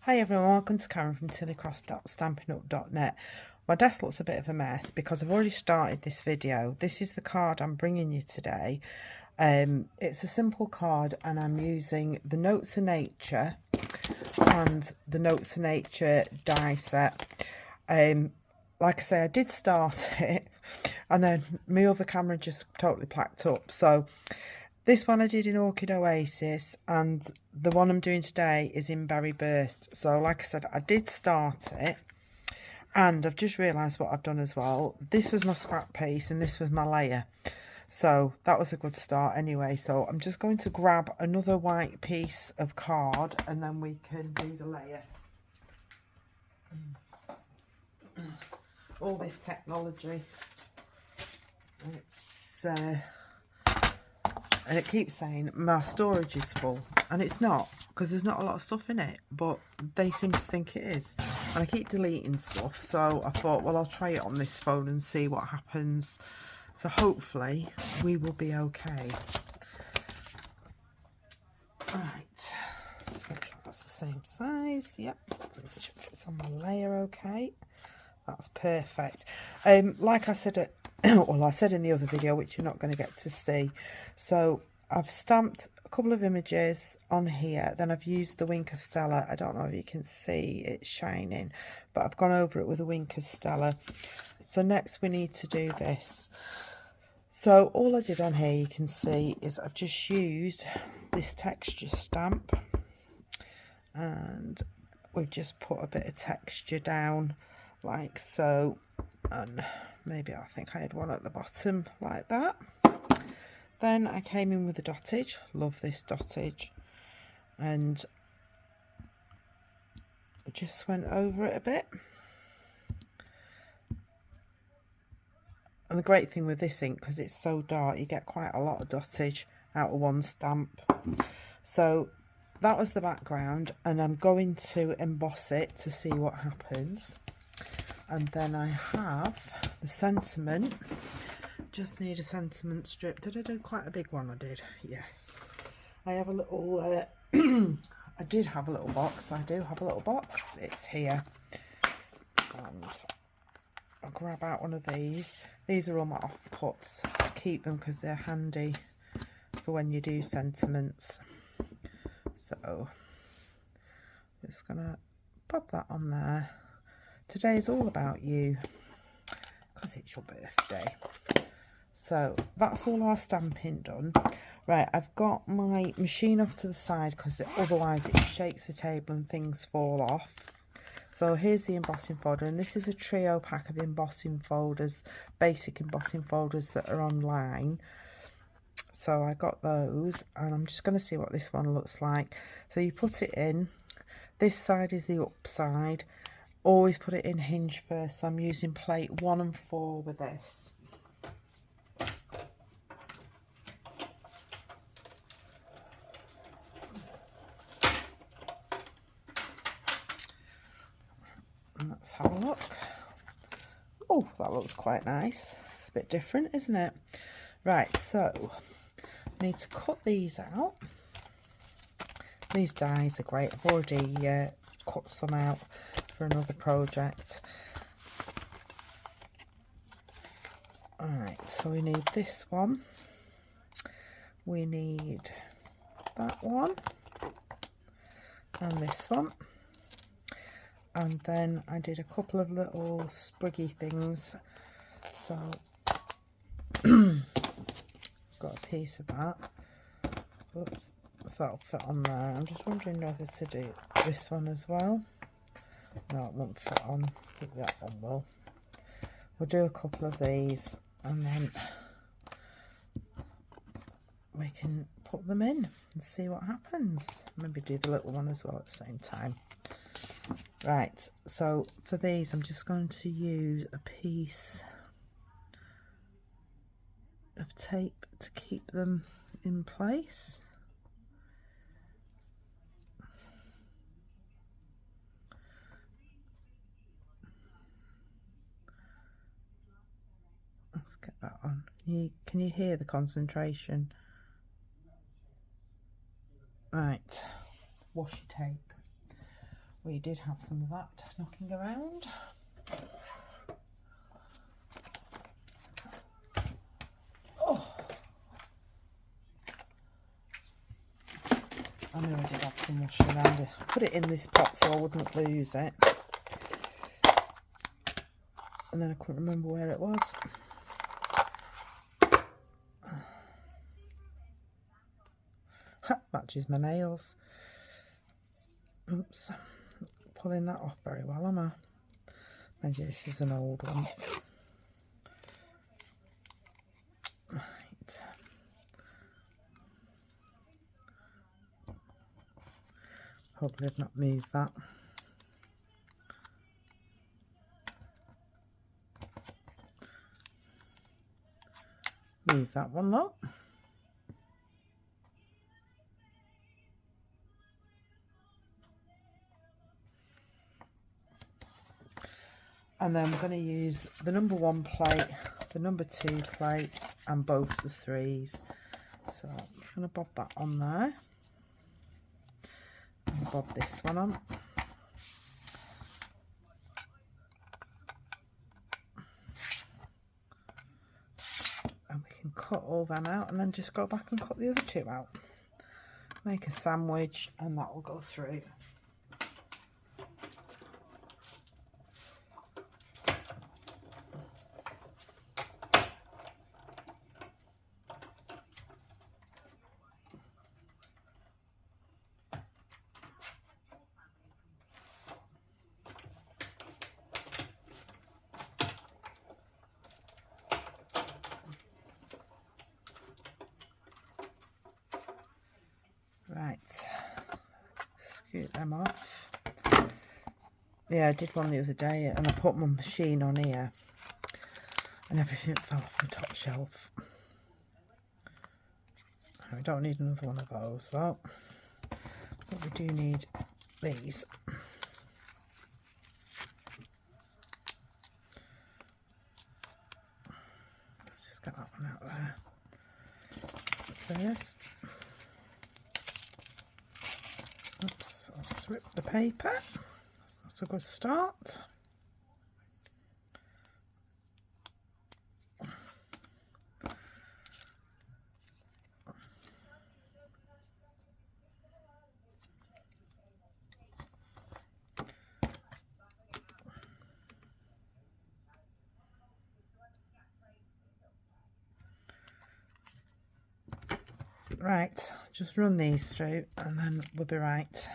Hi everyone, welcome to Karen from Tilley.stampinup.net. My desk looks a bit of a mess because I've already started this video. This is the card I'm bringing you today. It's a simple card and I'm using the Notes of Nature and the Notes of Nature die set. Like I say, I did start it and then my other camera just totally packed up. So this one I did in Orchid Oasis, and the one I'm doing today is in Berry Burst. So like I said, I did start it, and I've just realised what I've done as well. This was my scrap piece and this was my layer. So that was a good start anyway. So I'm just going to grab another white piece of card and then we can do the layer. All this technology. It's... and it keeps saying my storage is full, and it's not, because there's not a lot of stuff in it, but they seem to think it is, and I keep deleting stuff. So I thought, well, I'll try it on this phone and see what happens. So hopefully we will be okay. Right, let's make sure that's the same size. Yep, make sure it's on my layer. Okay, that's perfect. Like I said well, I said in the other video, which you're not going to get to see. So I've stamped a couple of images on here. Then I've used the Winker Stella. I don't know if you can see it shining, but I've gone over it with a Winker Stella. So next we need to do this. So all I did on here, you can see, is I've just used this texture stamp. And we've just put a bit of texture down like so. And maybe I think I had one at the bottom like that. Then I came in with the dottage. Love this dottage. And I just went over it a bit. And the great thing with this ink, because it's so dark, you get quite a lot of dottage out of one stamp. So that was the background, and I'm going to emboss it to see what happens. And then I have the sentiment. Just need a sentiment strip. Did I do quite a big one? I did, yes. I have a little, I did have a little box. I do have a little box. It's here. And I'll grab out one of these. These are all my offcuts. I keep them because they're handy for when you do sentiments. So, just gonna pop that on there. Today is all about you, because it's your birthday. So that's all our stamping done. Right, I've got my machine off to the side because otherwise it shakes the table and things fall off. So here's the embossing folder, and this is a trio pack of embossing folders, basic embossing folders that are online. So I got those, and I'm just going to see what this one looks like. So you put it in. This side is the up side. Always put it in hinge first, so I'm using plate 1 and 4 with this. And let's have a look. Oh, that looks quite nice. It's a bit different, isn't it? Right, so I need to cut these out. These dies are great. I've already cut some out for another project. Alright, so we need this one, we need that one, and this one, and then I did a couple of little spriggy things, so got a piece of that. Oops, so that'll fit on there. I'm just wondering whether to do this one as well. No, it won't fit on. I think that one will. We'll do a couple of these and then we can put them in and see what happens. Maybe do the little one as well at the same time. Right, so for these I'm just going to use a piece of tape to keep them in place. Let's get that on. Can you hear the concentration? Right, washi tape. We did have some of that knocking around. Oh, I knew I did have some washing around it. I put it in this pot so I wouldn't lose it. And then I couldn't remember where it was. Matches my nails. Oops. Pulling that off very well, am I? Maybe this is an old one. Right. Hopefully I've not moved that. Move that one though. And then we're going to use the number 1 plate, the number 2 plate, and both the 3s. So I'm just going to bob that on there. And bob this one on. And we can cut all them out and then just go back and cut the other 2 out. Make a sandwich and that will go through. Right, scoot them off. Yeah, I did one the other day and I put my machine on here and everything fell off the top shelf. We don't need another one of those though, but we do need these. Let's just get that one out there first. Oops, let's rip the paper. That's not a good start. Right, just run these through and then we'll be right.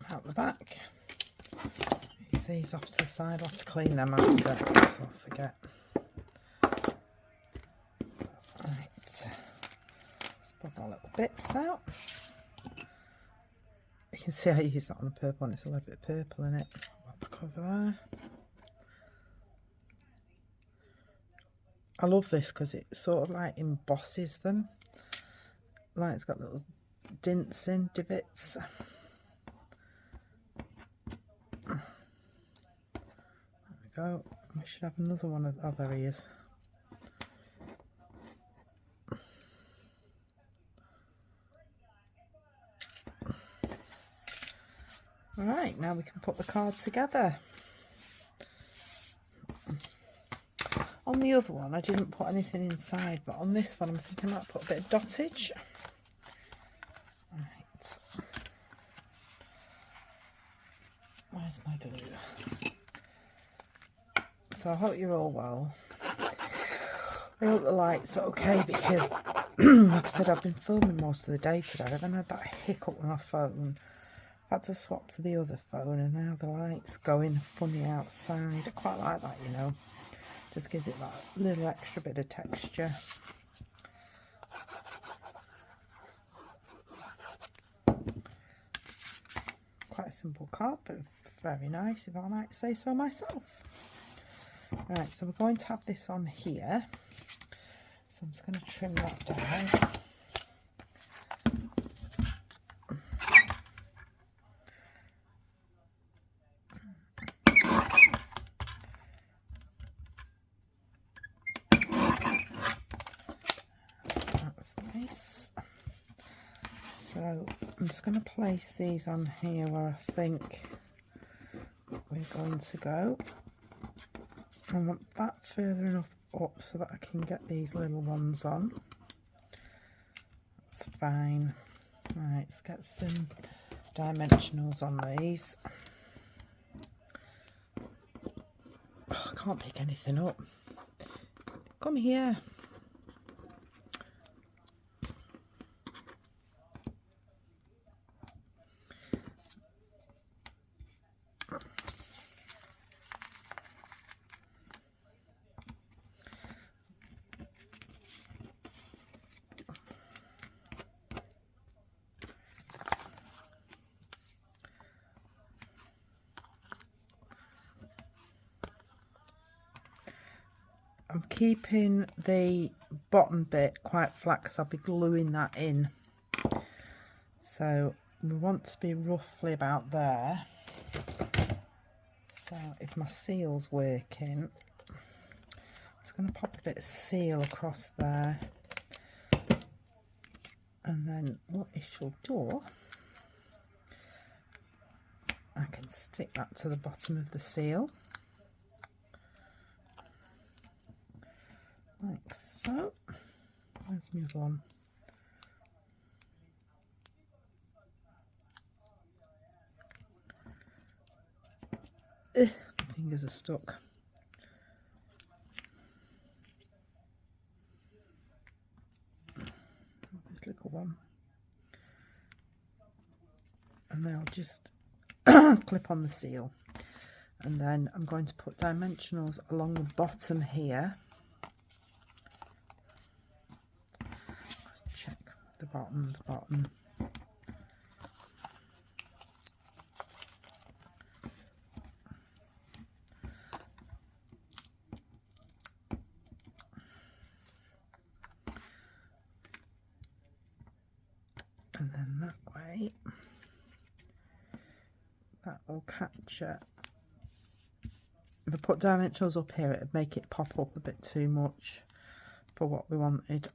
Out the back. Move these off to the side. I'll have to clean them after, so I'll forget. Right, let's put our little bits out. You can see I use that on the purple one. It's a little bit purple in it. Back over there. I love this because it sort of like embosses them. Like it's got little dints in, divots. There we go. We should have another one of, oh, there he is. Right, now we can put the card together. On the other one, I didn't put anything inside, but on this one, I'm thinking I might put a bit of dottage. Right. Where's my glue? So I hope you're all well. I hope the light's okay because, like I said, I've been filming most of the day today. I then had that hiccup with my phone. I've had to swap to the other phone and now the light's going funny outside. I quite like that, you know. Just gives it that little extra bit of texture. Quite a simple card, but very nice if I might say so myself. Right, so we're going to have this on here. So I'm just going to trim that down. That's nice. So I'm just going to place these on here where I think we're going to go. I want that further enough up so that I can get these little ones on. That's fine. Right, let's get some dimensionals on these. Oh, I can't pick anything up. Come here. I'm keeping the bottom bit quite flat because I'll be gluing that in. So we want to be roughly about there. So if my seal's working, I'm just going to pop a bit of seal across there. And then what I shall do, I can stick that to the bottom of the seal. Like so. Where's my other one? My fingers are stuck. This little one. And then I'll just clip on the seal. And then I'm going to put dimensionals along the bottom here. Check the bottom, And then that way, that will capture. If I put dimensionals up here, it would make it pop up a bit too much for what we wanted.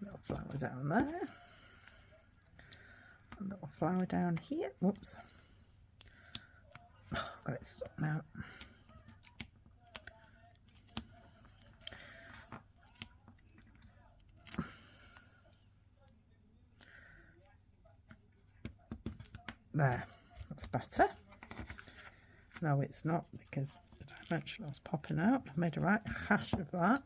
Little flower down there. A little flower down here. Whoops. Oh, got it stuck now. There, that's better. No, it's not, because the dimensional's popping out. I've made a right hash of that.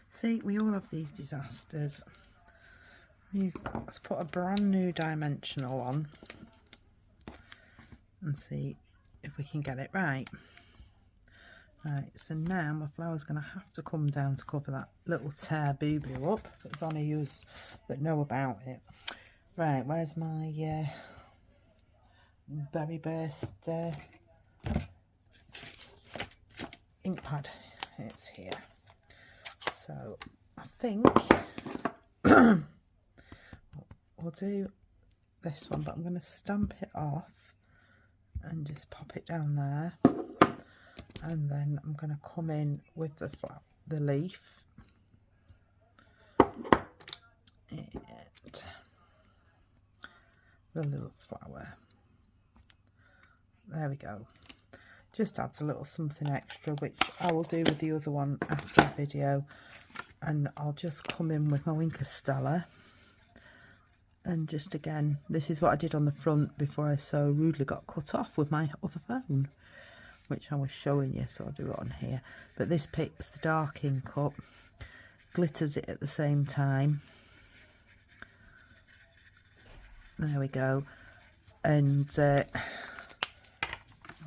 See, we all have these disasters. Let's put a brand new dimensional on and see if we can get it right. Right, so now my flower's going to have to come down to cover that little tear boo-boo up. It's on you that know about it. Right, where's my berry burst ink pad? It's here. So I think we'll do this one, but I'm going to stamp it off and just pop it down there. And then I'm going to come in with the leaf and the little flower. There we go. Just adds a little something extra, which I will do with the other one after the video. And I'll just come in with my Winker Stella. And just again, this is what I did on the front before I so rudely got cut off with my other phone, which I was showing you, so I'll do it on here. But this picks the dark ink up, glitters it at the same time. There we go. And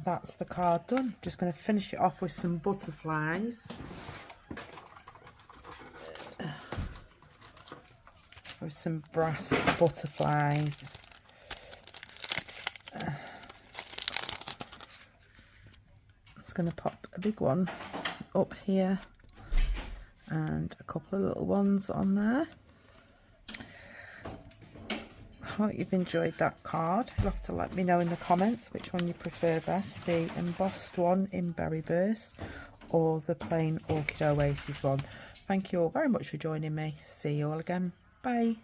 that's the card done. Just going to finish it off with some butterflies. With some brass butterflies. just going to pop a big one up here and a couple of little ones on there. I hope you've enjoyed that card. You'll have to let me know in the comments which one you prefer best, the embossed one in Berry Burst or the plain Orchid Oasis one. Thank you all very much for joining me. See you all again. Bye.